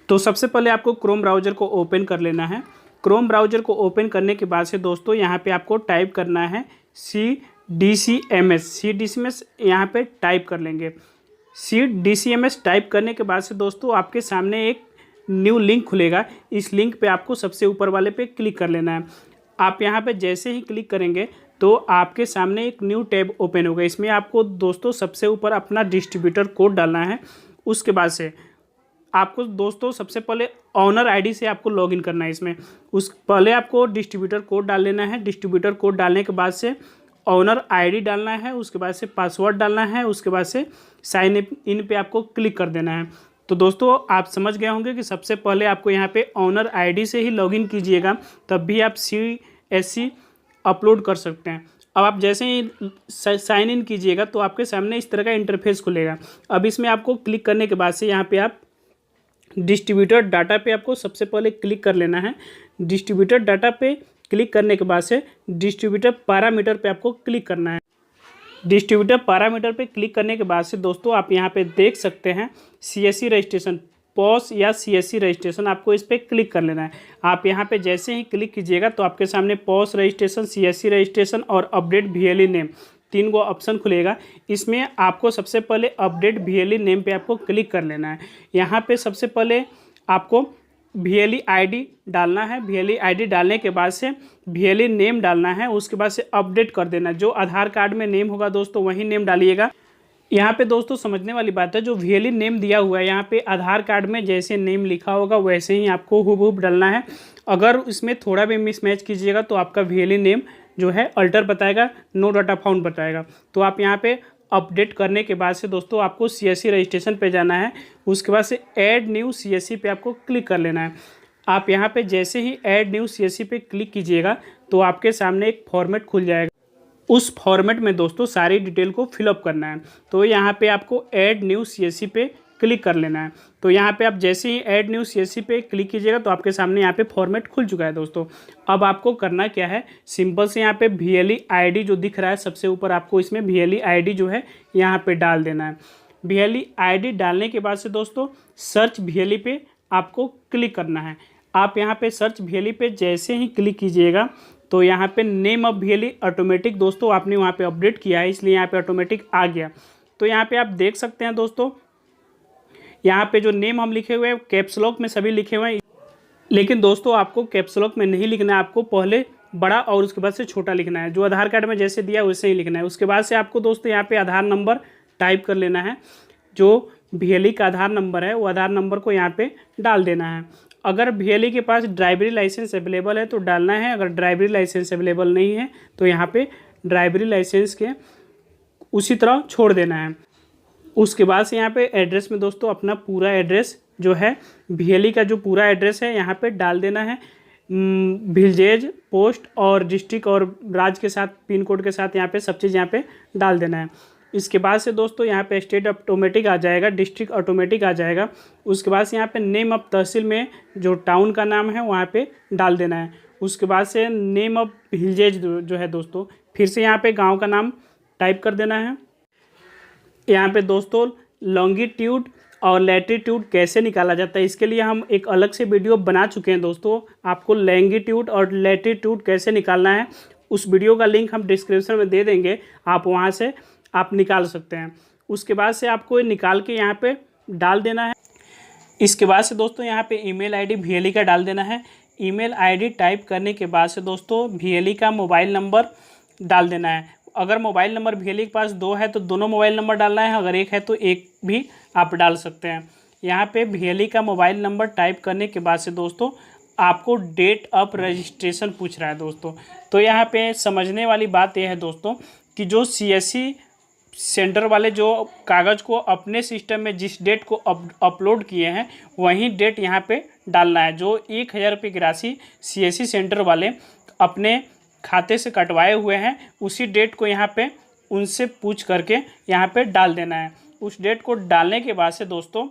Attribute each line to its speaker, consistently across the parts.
Speaker 1: तो सबसे पहले आपको क्रोम ब्राउज़र को ओपन कर लेना है। क्रोम ब्राउज़र को ओपन करने के बाद से दोस्तों यहाँ पे आपको टाइप करना है CDCMS यहाँ पे टाइप कर लेंगे। CDCMS टाइप करने के बाद से दोस्तों आपके सामने एक न्यू लिंक खुलेगा। इस लिंक पे आपको सबसे ऊपर वाले पे क्लिक कर लेना है। आप यहाँ पे जैसे ही क्लिक करेंगे तो आपके सामने एक न्यू टैब ओपन होगा। इसमें आपको दोस्तों सबसे ऊपर अपना डिस्ट्रीब्यूटर कोड डालना है। उसके बाद से आपको दोस्तों सबसे पहले ऑनर आईडी से आपको लॉगिन करना है। इसमें उस पहले आपको डिस्ट्रीब्यूटर कोड डाल लेना है। डिस्ट्रीब्यूटर कोड डालने के बाद से ऑनर आईडी डालना है। उसके बाद से पासवर्ड डालना है। उसके बाद से साइन इन पे आपको क्लिक कर देना है। तो दोस्तों आप समझ गए होंगे कि सबसे पहले आपको यहाँ पे ऑनर आईडी से ही लॉगिन कीजिएगा, तब भी आप CSC अपलोड कर सकते हैं। अब आप जैसे ही साइन इन कीजिएगा तो आपके सामने इस तरह का इंटरफेस खुलेगा। अब इसमें आपको क्लिक करने के बाद से यहाँ पे आप डिस्ट्रीब्यूटर डाटा पे आपको सबसे पहले क्लिक कर लेना है। डिस्ट्रीब्यूटर डाटा पे क्लिक करने के बाद से डिस्ट्रीब्यूटर पैरामीटर पे आपको क्लिक करना है। डिस्ट्रीब्यूटर पैरामीटर पे क्लिक करने के बाद से दोस्तों आप यहाँ पे देख सकते हैं CSC रजिस्ट्रेशन पॉस या CSC रजिस्ट्रेशन, आपको इस पर क्लिक कर लेना है। आप यहाँ पे जैसे ही क्लिक कीजिएगा तो आपके सामने पॉस रजिस्ट्रेशन, CSC रजिस्ट्रेशन और अपडेट VLE नेम 3 गो ऑप्शन खुलेगा। इसमें आपको सबसे पहले अपडेट VLE नेम पे आपको क्लिक कर लेना है। यहाँ पे सबसे पहले आपको VLE ID डालना है। VLE ID डालने के बाद से VLE नेम डालना है। उसके बाद से अपडेट कर देना। जो आधार कार्ड में नेम होगा दोस्तों वही नेम डालिएगा। यहाँ पे दोस्तों समझने वाली बात है, जो VLE नेम दिया हुआ है यहाँ पे आधार कार्ड में जैसे नेम लिखा होगा वैसे ही आपको हुबहू डालना है। अगर इसमें थोड़ा भी मिसमैच कीजिएगा तो आपका VLE नेम जो है अल्टर बताएगा, नो डाटा फाउंड बताएगा। तो आप यहाँ पे अपडेट करने के बाद से दोस्तों आपको CSC रजिस्ट्रेशन पे जाना है। उसके बाद से ऐड न्यू CSC पे आपको क्लिक कर लेना है। आप यहाँ पे जैसे ही ऐड न्यू CSC पे क्लिक कीजिएगा तो आपके सामने एक फॉर्मेट खुल जाएगा। उस फॉर्मेट में दोस्तों सारी डिटेल को फिलअप करना है। तो यहाँ पे आपको ऐड न्यू CSC पे क्लिक कर लेना है। तो यहाँ पे आप जैसे ही ऐड न्यू CSC पे क्लिक कीजिएगा तो आपके सामने यहाँ पे फॉर्मेट खुल चुका है दोस्तों। अब आपको करना क्या है, सिंपल से यहाँ पे VLE ID जो दिख रहा है सबसे ऊपर, आपको इसमें VLE ID जो है यहाँ पे डाल देना है। VLE ID डालने के बाद से दोस्तों सर्च VLE पे आपको क्लिक करना है। आप यहाँ पे सर्च VLE पे जैसे ही क्लिक कीजिएगा तो यहाँ पे नेम ऑफ VLE ऑटोमेटिक दोस्तों आपने वहाँ पे अपडेट किया है, इसलिए यहाँ पे ऑटोमेटिक आ गया। तो यहाँ पे आप देख सकते हैं दोस्तों, यहाँ पे जो नेम हम लिखे हुए हैं कैप्स लॉक में सभी लिखे हुए हैं, लेकिन दोस्तों आपको कैप्स लॉक में नहीं लिखना है। आपको पहले बड़ा और उसके बाद से छोटा लिखना है। जो आधार कार्ड में जैसे दिया वैसे ही लिखना है। उसके बाद से आपको दोस्तों यहाँ पे आधार नंबर टाइप कर लेना है। जो VLE का आधार नंबर है वो आधार नंबर को यहाँ पे डाल देना है। अगर VLE के पास ड्राइवरी लाइसेंस अवेलेबल है तो डालना है। अगर ड्राइवरी लाइसेंस अवेलेबल नहीं है तो यहाँ पे ड्राइवरी लाइसेंस के उसी तरह छोड़ देना है। उसके बाद से यहाँ पे एड्रेस में दोस्तों अपना पूरा एड्रेस जो है VLE का जो पूरा एड्रेस है यहाँ पे डाल देना है। विलेज, पोस्ट और डिस्ट्रिक्ट और राज्य के साथ पिन कोड के साथ यहाँ पे सब चीज़ यहाँ पे डाल देना है। इसके बाद से दोस्तों यहाँ पे स्टेट ऑटोमेटिक आ जाएगा, डिस्ट्रिक्ट ऑटोमेटिक आ जाएगा। उसके बाद से यहाँ पे नेम ऑफ तहसील में जो टाउन का नाम है वहाँ पे डाल देना है। उसके बाद से नेम ऑफ विलेज जो है दोस्तों फिर से यहाँ पे गांव का नाम टाइप कर देना है। यहाँ पे दोस्तों लॉन्गिट्यूड और लैटिट्यूड कैसे निकाला जाता है इसके लिए हम एक अलग से वीडियो बना चुके हैं दोस्तों। आपको लॉन्गिट्यूड और लैटिट्यूड कैसे निकालना है उस वीडियो का लिंक हम डिस्क्रिप्शन में दे देंगे, आप वहाँ से आप निकाल सकते हैं। उसके बाद से आपको निकाल के यहाँ पे डाल देना है। इसके बाद से दोस्तों यहाँ पे ईमेल आईडी VLE का डाल देना है। ईमेल आईडी टाइप करने के बाद से दोस्तों VLE का मोबाइल नंबर डाल देना है। अगर मोबाइल नंबर VLE के पास 2 है तो दोनों मोबाइल नंबर डालना है, अगर एक है तो एक भी आप डाल सकते हैं। यहाँ पे VLE का मोबाइल नंबर टाइप करने के बाद से दोस्तों आपको डेट ऑफ रजिस्ट्रेशन पूछ रहा है दोस्तों। तो यहाँ पे समझने वाली बात यह है दोस्तों कि जो CSC सेंटर वाले जो कागज़ को अपने सिस्टम में जिस डेट को अपलोड किए हैं वही डेट यहाँ पे डालना है। जो 1000 रुपये की राशि CSC सेंटर वाले अपने खाते से कटवाए हुए हैं उसी डेट को यहाँ पे उनसे पूछ करके यहाँ पे डाल देना है। उस डेट को डालने के बाद से दोस्तों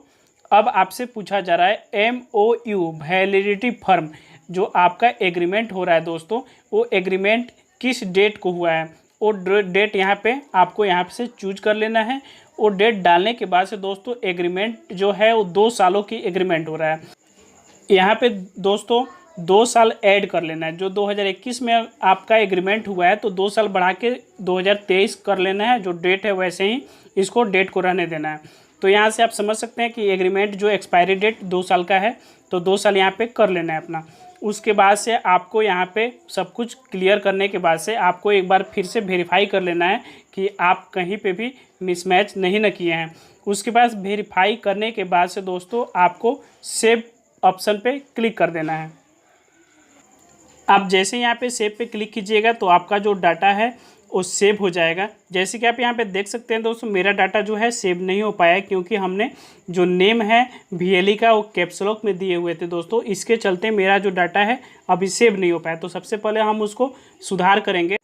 Speaker 1: अब आपसे पूछा जा रहा है MOU वैलिडिटी फॉर्म, जो आपका एग्रीमेंट हो रहा है दोस्तों वो एग्रीमेंट किस डेट को हुआ है वो डेट यहाँ पे आपको यहाँ से चूज कर लेना है। वो डेट डालने के बाद से दोस्तों एग्रीमेंट जो है वो 2 सालों की एग्रीमेंट हो रहा है। यहाँ पे दोस्तों 2 साल ऐड कर लेना है। जो 2021 में आपका एग्रीमेंट हुआ है तो 2 साल बढ़ा के 2023 कर लेना है। जो डेट है वैसे ही इसको डेट को रहने देना है। तो यहाँ से आप समझ सकते हैं कि एग्रीमेंट जो एक्सपायरी डेट 2 साल का है तो 2 साल यहाँ पे कर लेना है अपना। उसके बाद से आपको यहाँ पे सब कुछ क्लियर करने के बाद से आपको एक बार फिर से वेरीफाई कर लेना है कि आप कहीं पे भी मिसमैच नहीं न किए हैं। उसके बाद वेरीफाई करने के बाद से दोस्तों आपको सेव ऑप्शन पे क्लिक कर देना है। आप जैसे यहाँ पे सेव पे क्लिक कीजिएगा तो आपका जो डाटा है वो सेव हो जाएगा। जैसे कि आप यहाँ पे देख सकते हैं दोस्तों, मेरा डाटा जो है सेव नहीं हो पाया क्योंकि हमने जो नेम है VLE का वो कैप्स लॉक में दिए हुए थे दोस्तों। इसके चलते मेरा जो डाटा है अभी सेव नहीं हो पाया। तो सबसे पहले हम उसको सुधार करेंगे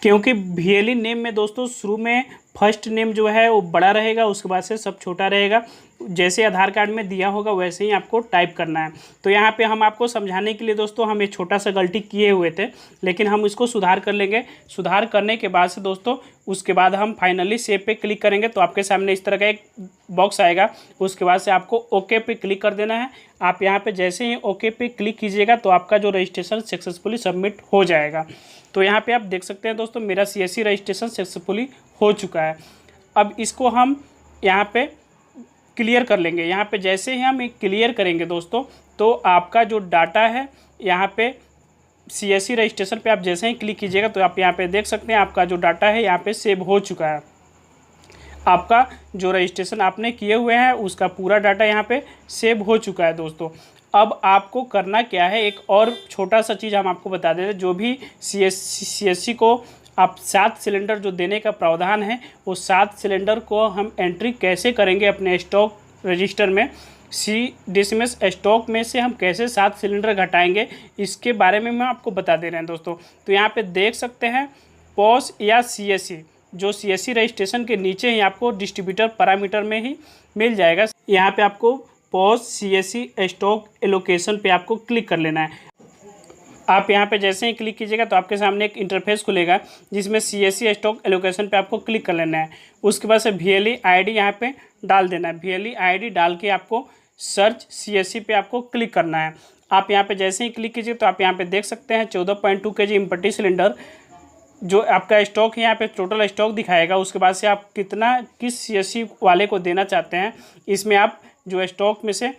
Speaker 1: क्योंकि VLE नेम में दोस्तों शुरू में फर्स्ट नेम जो है वो बड़ा रहेगा, उसके बाद से सब छोटा रहेगा। जैसे आधार कार्ड में दिया होगा वैसे ही आपको टाइप करना है। तो यहाँ पे हम आपको समझाने के लिए दोस्तों हम एक छोटा सा गलती किए हुए थे, लेकिन हम इसको सुधार कर लेंगे। सुधार करने के बाद से दोस्तों उसके बाद हम फाइनली सेव पे क्लिक करेंगे तो आपके सामने इस तरह का एक बॉक्स आएगा। उसके बाद से आपको ओके पे क्लिक कर देना है। आप यहाँ पे जैसे ही ओके पे क्लिक कीजिएगा तो आपका जो रजिस्ट्रेशन सक्सेसफुली सबमिट हो जाएगा। तो यहाँ पे आप देख सकते हैं दोस्तों मेरा CSC रजिस्ट्रेशन सक्सेसफुली हो चुका है। अब इसको हम यहाँ पे क्लियर कर लेंगे। यहाँ पे जैसे ही हम क्लियर करेंगे दोस्तों तो आपका जो डाटा है यहाँ पे CSC रजिस्ट्रेशन पे आप जैसे ही क्लिक कीजिएगा तो आप यहाँ पे देख सकते हैं आपका जो डाटा है यहाँ पे सेव हो चुका है। आपका जो रजिस्ट्रेशन आपने किए हुए हैं उसका पूरा डाटा यहाँ पे सेव हो चुका है दोस्तों। अब आपको करना क्या है, एक और छोटा सा चीज़ हम आपको बता देते हैं। जो भी CSC को आप 7 सिलेंडर जो देने का प्रावधान है वो 7 सिलेंडर को हम एंट्री कैसे करेंगे अपने स्टॉक रजिस्टर में, DCMS स्टॉक में से हम कैसे 7 सिलेंडर घटाएंगे, इसके बारे में मैं आपको बता दे रहे हैं दोस्तों। तो यहाँ पे देख सकते हैं POS या CSC, जो CSC रजिस्ट्रेशन के नीचे ही आपको डिस्ट्रीब्यूटर पैरामीटर में ही मिल जाएगा। यहाँ पे आपको POS CSC स्टॉक एलोकेशन पे आपको क्लिक कर लेना है। आप यहाँ पे जैसे ही क्लिक कीजिएगा तो आपके सामने एक इंटरफेस खुलेगा जिसमें CSC स्टॉक एलोकेशन पे आपको क्लिक कर लेना है। उसके बाद से VLE ID यहाँ पे डाल देना है। VLE ID डाल के आपको सर्च CSC पे आपको क्लिक करना है। आप यहाँ पे जैसे ही क्लिक कीजिए तो आप यहाँ पे देख सकते हैं 14.2 kg इम्पटी सिलेंडर जो आपका स्टॉक है यहाँ पे टोटल स्टॉक दिखाएगा। उसके बाद से आप कितना किस CSC वाले को देना चाहते हैं, इसमें आप जो स्टॉक में से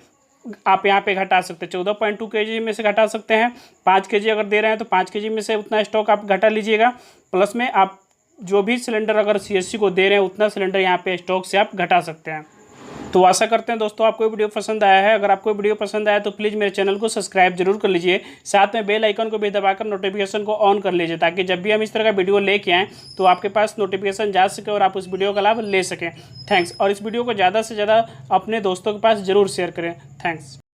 Speaker 1: आप यहाँ पे घटा सकते हैं। 14.2 kg में से घटा सकते हैं। 5 kg अगर दे रहे हैं तो 5 kg में से उतना स्टॉक आप घटा लीजिएगा। प्लस में आप जो भी सिलेंडर अगर CSC को दे रहे हैं उतना सिलेंडर यहाँ पे स्टॉक से आप घटा सकते हैं। तो आशा करते हैं दोस्तों आपको वीडियो पसंद आया है। अगर आपको वीडियो पसंद आया तो प्लीज़ मेरे चैनल को सब्सक्राइब जरूर कर लीजिए। साथ में बेल आइकन को भी दबाकर नोटिफिकेशन को ऑन कर लीजिए ताकि जब भी हम इस तरह का वीडियो लेके आएँ तो आपके पास नोटिफिकेशन जा सके और आप उस वीडियो का लाभ ले सकें। थैंक्स। और इस वीडियो को ज़्यादा से ज़्यादा अपने दोस्तों के पास ज़रूर शेयर करें। थैंक्स।